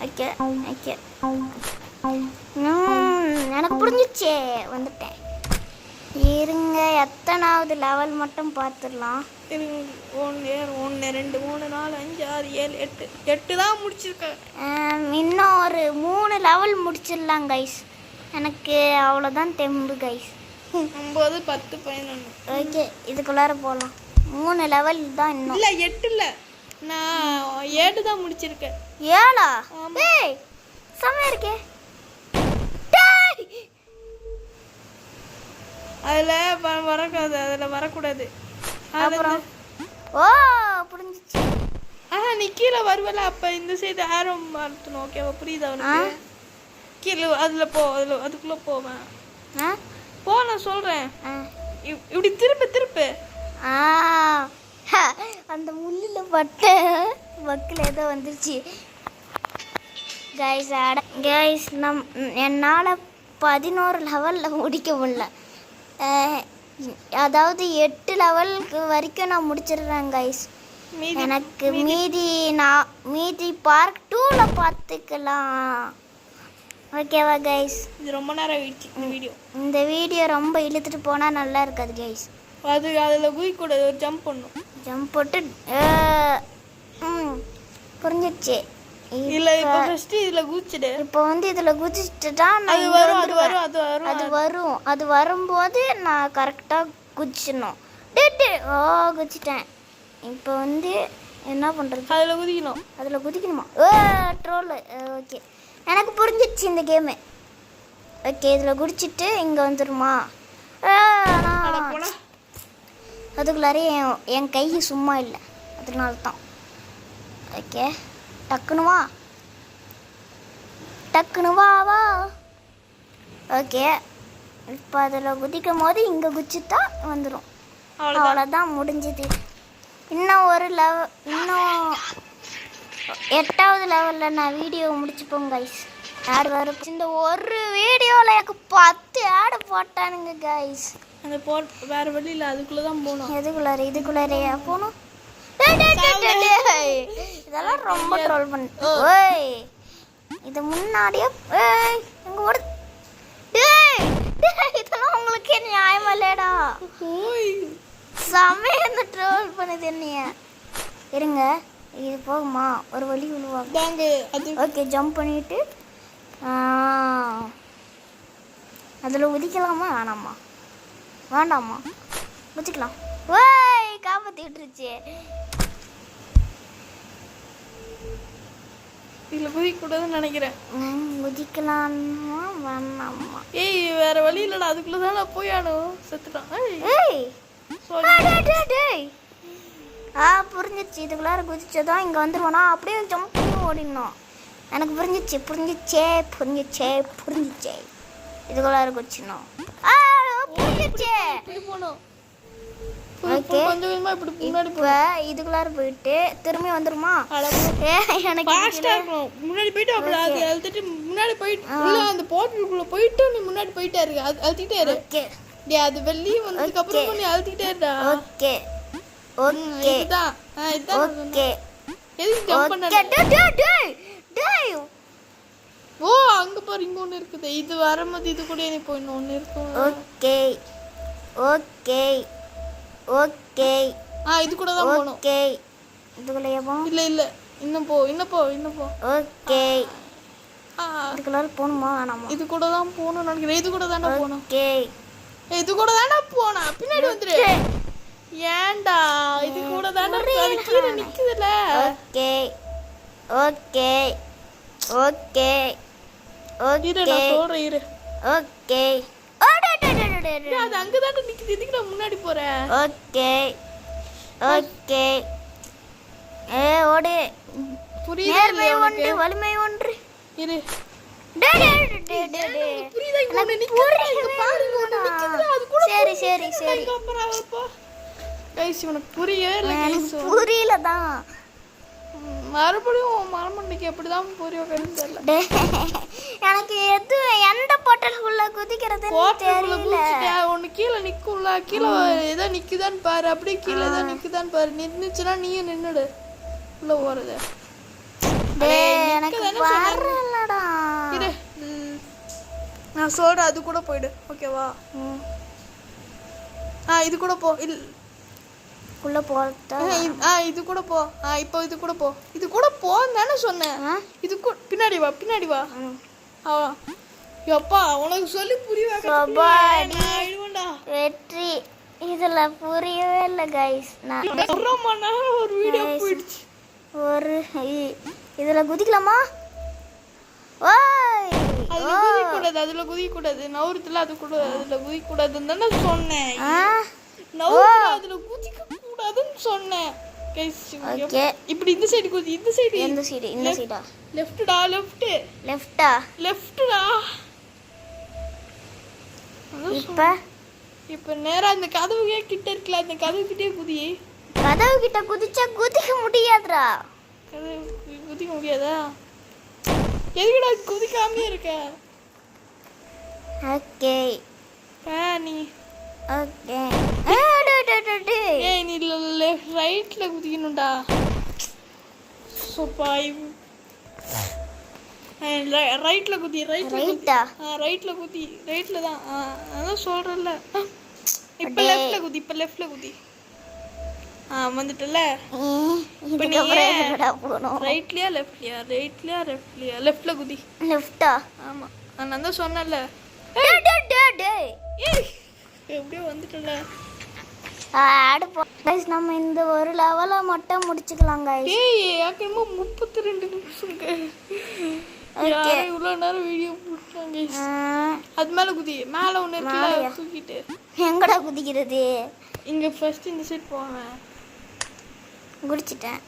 Speaker 1: ஓகே ஓகே, எனக்கு புரிஞ்சிச்சே. வந்துட்டேன். இருங்க, எத்தனாவது லெவல் மட்டும் பார்த்துடலாம்.
Speaker 2: 1 2 3 4 5 6 7 8 தான் முடிச்சிருக்கேன்.
Speaker 1: இன்னும் ஒரு 3 லெவல் முடிச்சிடலாம் கைஸ். எனக்கு அவ்வளோதான் தெம்பு கைஸ்.
Speaker 2: 9 10 11.
Speaker 1: ஓகே, இதுக்குள்ளார போகலாம். 3 லெவல் தான் இன்னும்.
Speaker 2: இல்லை 8 இல்லை, நான் 7 தான் முடிச்சிருக்கேன்.
Speaker 1: 7ஆ? ஏய் செமையா இருக்கே.
Speaker 2: அதில் வரக்கூடாது, அதில் வரக்கூடாது.
Speaker 1: அப்புறம் ஓ புரிஞ்சிச்சு.
Speaker 2: நீ கீழே வருவல, அப்போ இந்த சைடு ஆரோ மாற்றணும். ஓகேவா? புரியுதா உனக்கு? கீழே அதில் போ, அதுக்குள்ளே போவேன். நான் சொல்கிறேன். இப்படி திருப்பு.
Speaker 1: அந்த முள்ளில் பட்ட வக்கில் ஏதோ வந்துருச்சு கைஸ். கைஸ் என்னால் 11 லெவலில் முடிக்க முடியல. அதாவது 8 லெவலுக்கு வரைக்கும் நான் முடிச்சிடுறேன் கைஸ். எனக்கு மீதி பார்ட் 2ல் பார்த்துக்கலாம். ஓகேவா கைஸ்?
Speaker 2: இது ரொம்ப நேரம் ஆயிடுச்சு
Speaker 1: இந்த வீடியோ ரொம்ப இழுத்துட்டு போனால் நல்லா இருக்காது கைஸ்.
Speaker 2: அதில் குதிக்கூடாது, ஒரு ஜம்ப் பண்ணும்.
Speaker 1: ஜம்ப் போட்டு புரிஞ்சிடுச்சு.
Speaker 2: இல்ல இப்போ ஃபர்ஸ்ட் இதுல குதிச்சிடு.
Speaker 1: இப்போ வந்து இதுல குதிச்சிட்டா அது வரும்போது நான் கரெக்டா குதிச்சணும். குதிச்சிட்டேன். இப்போ வந்து என்ன பண்றது? அதுல குதிக்கணுமா? ட்ரோல். ஓகே, எனக்கு புரிஞ்சிடுச்சு இந்த கேமு. ஓகே, இதுல குதிச்சிட்டு இங்க வந்துருமா? அதுக்குள்ளாரே என் கை சும்மா இல்லை, அதனால தான். ஓகே, டக்குனு வா. ஓகே, இப்போ அதில் குதிக்கும் போது இங்கே குதிச்சுட்டா வந்துடும். அவ்வளோதான், முடிஞ்சுது. இன்னும் 8வது லெவலில் நான் வீடியோ முடிச்சுப்போம் கைஸ். ஆடு வரும். இந்த ஒரு வீடியோவில் எனக்கு 10 ஆடு போட்டானுங்க கைஸ்.
Speaker 2: அந்த வேறு வழியில் அதுக்குள்ளே தான் போகணும்.
Speaker 1: இதுக்குள்ளாரையா போகணும்? இதெல்லாம் ரொம்ப ட்ரோல் பண்ணு. ஓய், இது முன்னாடியே எங்க ஓடு. இதெல்லாம் உங்களுக்கு நியாயமா இல்லையடா? செமையா ட்ரோல் பண்ணுது என்னைய. இருங்க, இது போகுமா? ஒரு வழி விழுவாங்க. ஓகே, ஜம்ப் பண்ணிட்டு அதில் உதிக்கலாமா? வேண்டாமா? குதிக்கலாம். ஓய், காப்பாற்றி விட்டுருச்சு.
Speaker 2: இதுல குதிக்க கூடாதுன்னு நினைக்கிறேன்.
Speaker 1: குதிக்கலாமா வேணாமா?
Speaker 2: ஏய் வேற வழி இல்லடா, அதுக்குள்ளதான் நான் போய் ஆனும். செத்துட்டான்.
Speaker 1: ஏய் புரிஞ்சிச்சு. இதுக்குள்ளார குதிச்சதான் இங்க வந்துருவானா, அப்படியே ஜம்ப் பண்ணி ஓடிடணும். எனக்கு புரிஞ்சிச்சே. இதுக்குள்ளார குதிச்சிடணும். புரிஞ்சிச்சே.
Speaker 2: போனோம்.
Speaker 1: ஓகே,
Speaker 2: கொஞ்சம் கொஞ்சமா இப்படி முன்னாடி
Speaker 1: இப்போ இதுக்குள்ளார போயிட்டு திரும்பி வந்துருமா? எனக்கு
Speaker 2: ஃபாஸ்டா இருக்கும். முன்னாடி போயிட்டு அப்படி அது அழுத்திட்டு முன்னாடி போயிட்டு உள்ள அந்த போர்ட்டலுக்குள்ள போயிட்டு நீ முன்னாடி போயிட்டே இருக்கு. அழுத்திட்டே இரு.
Speaker 1: ஓகே
Speaker 2: டேய் அது வெளிய வந்ததுக்கு அப்புறம் நீ அழுத்திட்டே இருடா.
Speaker 1: ஓகே
Speaker 2: இதுதான்
Speaker 1: ஓகே.
Speaker 2: எதுக்கு ஜம்ப் பண்ணற?
Speaker 1: டேய்
Speaker 2: ஓ அங்க பாரு, இங்க ஒன்னு இருக்குது. இது வரும்போது இது கூட நீ போய் ஒன்னு இருக்கும். ஓகே இது கூட தான் போணும்.
Speaker 1: ஓகே இதுக்குள்ளே போ.
Speaker 2: இல்ல இன்னும் போ.
Speaker 1: ஓகே இதுக்குள்ளார போணுமா வேணாமா?
Speaker 2: இது கூட தான் போணும் நினைக்கிறேன். இது கூட தானே போணும்.
Speaker 1: ஓகே
Speaker 2: இது கூட தானே போனா. பின்னாடி வந்துரு. ஏன்டா இது கூட தானே கீழ நிக்குதுல.
Speaker 1: ஓகே
Speaker 2: இரு நான் சொல்றேன் இரு.
Speaker 1: ஓகே
Speaker 2: அது அங்க தானே நிக்குது. இதுக்கு நான் முன்னாடி போறேன்.
Speaker 1: ஓகே ஓடு.
Speaker 2: புரியுது
Speaker 1: ஒன்று வலிமை ஒன்று.
Speaker 2: இரு
Speaker 1: புரியுதா? சரி
Speaker 2: இவனுக்கு புரியவே இல்லை.
Speaker 1: புரியலதான்.
Speaker 2: மறுபடியும் மரமண்டைக்கு எப்படிதான் புரிய தெரியல.
Speaker 1: எனக்கு எந்த போட்டலுக்குள்ள குதிக்கிறது தெரியல.
Speaker 2: ஒண்ணு கீழே நிக்கும்ல, கீழே ஏதோ நிக்குதான்னு பாரு. அப்படியே கீழே ஏதோ நிக்குதான்னு பாரு. நின்னுச்சுன்னா நீயும் நின்னுடு. உள்ள போறது நான் சொல்றேன். அது கூட போயிடு. ஓகேவா? இது கூட போ.
Speaker 1: உள்ள போறதா?
Speaker 2: இது கூட போ. இப்போ இது கூட போ. இது கூட போன்னு தானே சொன்னேன். இது பின்னாடி வா. எப்பா உனக்கு சொல்லி புரிய வைக்கணும்டா.
Speaker 1: வெற்றி இதுல புரியவே இல்லை கைஸ். நான்
Speaker 2: ஒரு வீடியோ போயிடுச்சு.
Speaker 1: இதுல குதிக்கலாமா?
Speaker 2: அதுல குதிக்க கூடாது. நவுறதுல அது கூட அதுல குதிக்க கூடாதுன்னு தானே சொன்னேன். அதுல குதிக்க கூடாதுன்னு சொன்னேன். இப்படி இந்த சைடு குதி. இந்த சைடா? லெஃப்ட்டா? இப்ப நேரா அந்த கதவுக்கே கிட்ட இருக்கல. அந்த கதவு கிட்டே குதி.
Speaker 1: கதவு கிட்ட குதிச்சா குதிக்க முடியாதுடா.
Speaker 2: குதிக்க முடியாதா? எதுக்குடா குதிக்காம இருக்க?
Speaker 1: ஓகே
Speaker 2: நீ
Speaker 1: ஓகே
Speaker 2: நீ ரைட்ல குதிக்கணும்டா. ரைட்ல குதி. ரைட்ல தான். அதான் சொல்றேன்ல. இப்ப லெஃப்ட்ல குதி. வந்துட்டல. இப்ப நீ ரைட்லயா லெஃப்ட்லயா? லெஃப்ட்ல குதி.
Speaker 1: லெஃப்ட்டா?
Speaker 2: ஆமா நான் தான் சொன்னேன்ல. எப்படியோ வந்துட்டல.
Speaker 1: நம்ம இந்த ஒரு லெவலை மட்டும் முடிச்சுக்கலாம் guys.
Speaker 2: ஏக்கமா 32 நிமிஷம்ங்க. யாரும் இவ்வளவு நேரம் வீடியோ போட்டாங்க. அது மேல குதி. மேல ஒண்ணு இருக்குல, தூக்கிட்டு.
Speaker 1: எங்கடா குதிக்கிறது?
Speaker 2: இங்க ஃபர்ஸ்ட் இந்த சைடு போவேன்.
Speaker 1: குடிச்சிட்டேன்.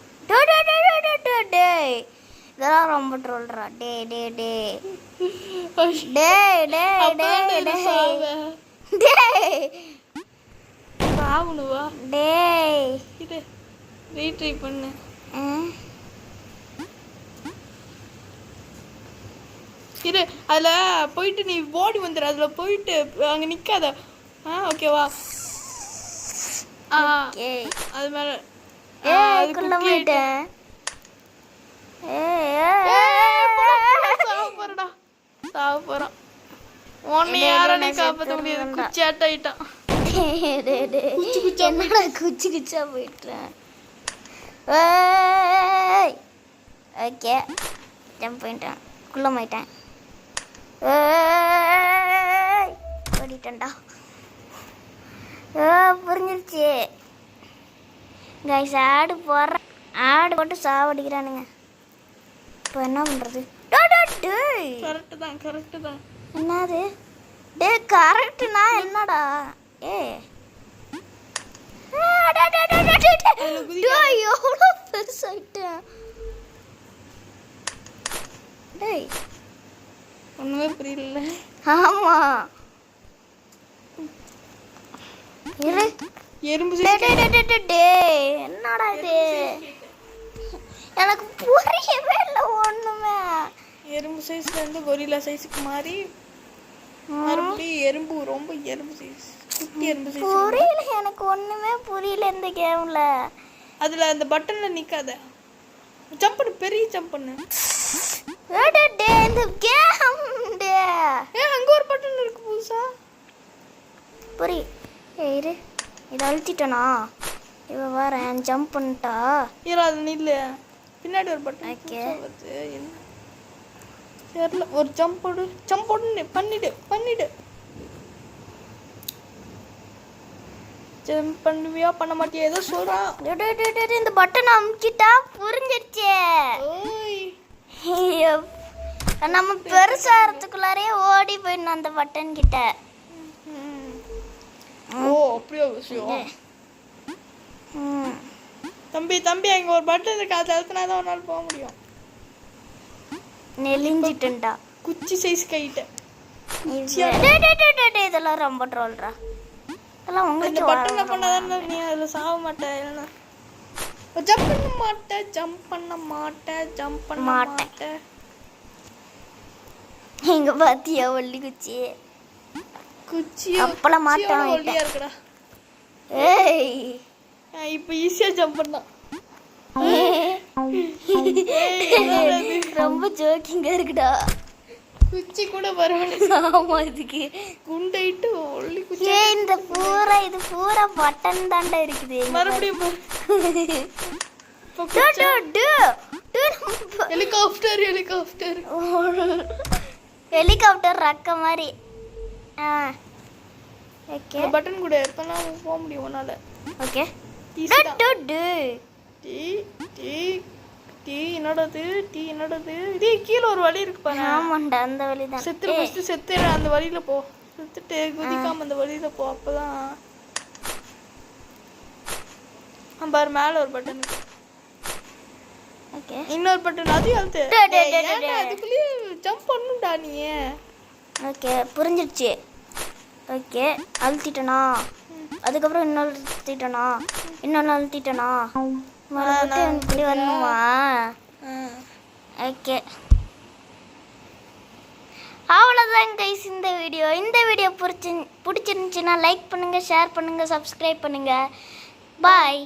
Speaker 1: இதெல்லாம் ரொம்ப ட்ரோல்றா.
Speaker 2: சாவணுவா? இது ரீட்ரை பண்ணு. இரு அதுல போயிட்டு நீ ஓடி வந்துடு. அதுல போயிட்டு அங்க நிக்காத. ஓகேவா? அது மேல சாவ போறான். உன்னை யாராலே காப்பாற்ற முடியாது. குச்சாட்டாயிட்டான்.
Speaker 1: குச்சியா போயிட்டேன். ஓகே ஜம்ப் பண்ணிட்டேன். குள்ளமாயிட்டேன். ஓடிட்டேன்டா. புரிஞ்சிருச்சு கைஸ். ஆடு போட்டு சாவடிக்கிறானுங்க. இப்போ என்ன பண்ணுறது? டேய்
Speaker 2: கரெக்டு தான்
Speaker 1: என்னது? டே கரெக்டுனா என்னடா? எவ்வளோ பெருசாயிட்டேன். டேய்
Speaker 2: ஒன்றுமே புரியல.
Speaker 1: ஆமா இரு.
Speaker 2: எறும்பு
Speaker 1: டேய் என்னடா இது? எனக்கு புரியவே இல்லை ஒண்ணுமே.
Speaker 2: எறும்பு சைஸ்ல இருந்து கொரில்லா சைஸுக்கு மாறி மறுபடியும் எறும்பு ரொம்ப எறும்பு சைஸ், குட்டி எறும்பு சைஸ்.
Speaker 1: புரியல, எனக்கு ஒண்ணுமே புரியல இந்த கேம்ல.
Speaker 2: அதுல அந்த பட்டன்ல நிக்காத, ஜம்ப் பண்ணு, பெரிய ஜம்ப் பண்ணு.
Speaker 1: இந்த கேம்
Speaker 2: அங்க ஒரு பட்டன் இருக்கு புதுசா.
Speaker 1: புரி இரு, இதை அழுத்திட்டனா இவ வரேன், ஜம்ப் பண்ணிட்டா.
Speaker 2: அது நில்லு, பின்னாடி ஒரு பட்டன் வருது. என்ன தெரியல, ஒரு ஜம்ப் போடு பண்ணிடு. ஜம்ப் பண்ணுவியா பண்ண மாட்டியா? ஏதோ சொல்றான்.
Speaker 1: இந்த பட்டன் அமுக்கிட்டா புரிஞ்சிருச்சே. நம்ம பெருசாகிறதுக்குள்ளாரே ஓடி போயிடணும் அந்த பட்டன் கிட்ட.
Speaker 2: ஓ அப்படியே விஷயம். தம்பி அங்க ஒரு பட்டன் இருக்கு, அதை அழுத்தினாதான் ஒரு நாள் போக முடியும்.
Speaker 1: நெலிஞ்சிட்டுண்டா
Speaker 2: குச்சி சைஸ் கைட்ட.
Speaker 1: இதெல்லாம் ரொம்ப ட்ரோல்ரா. இதெல்லாம்
Speaker 2: இந்த
Speaker 1: உங்களுக்கு
Speaker 2: பட்டனை பண்ணாதான் நீ அதுல சாக மாட்டே. ஜம்ப் பண்ண மாட்டேன்.
Speaker 1: எங்க பாத்தியா ஒல்லி குச்சி அப்பளம் மாட்டேன்.
Speaker 2: ஒல்லியா இருக்குடா.
Speaker 1: ஏய்
Speaker 2: இப்போ ஈஸியா ஜம்ப் பண்ணா.
Speaker 1: ரொம்ப ஜோக்கிங்கா இருக்குடா.
Speaker 2: குச்சி கூட பரவாயில்ல.
Speaker 1: ஆமா, இதுக்கு
Speaker 2: குண்டைட்டு ஒல்லி குச்சி.
Speaker 1: இந்த இது பூரா பட்டன் தாண்டா இருக்குது.
Speaker 2: மறுபடியும்
Speaker 1: ஹெலிகாப்டர் ரக்க மாதிரி. ஓகே,
Speaker 2: பட்டன் கூட எடுத்தனா போக முடியும் உன்னால.
Speaker 1: ஓகே
Speaker 2: என்னடது இது? கீழே ஒரு வழி இருக்கு பாரு.
Speaker 1: ஆமாண்டா, அந்த வழி தான்.
Speaker 2: செத்து அந்த வழியில போ. செத்துட்டு குதிக்காம அந்த வழியில போ. அப்பதான் பாரு, மேல ஒரு பட்டன் இருக்கு.
Speaker 1: ஓகே,
Speaker 2: இன்னொரு பட்டன், அதையும் அழுத்து. அதுக்குள்ளேயே ஜம்ப் பண்ணுடா நீ.
Speaker 1: ஓகே புரிஞ்சிடுச்சு. ஓகே அழுத்திட்டனா, அதுக்கப்புறம் இன்னொன்று அழுத்திட்டனா மறுபடியும் இப்படி வரணுமா? ஓகே, அவ்வளோதான் கைஸ் இந்த வீடியோ பிடிச்சிருந்துச்சுன்னா லைக் பண்ணுங்கள், ஷேர் பண்ணுங்கள், சப்ஸ்கிரைப் பண்ணுங்கள். பாய்.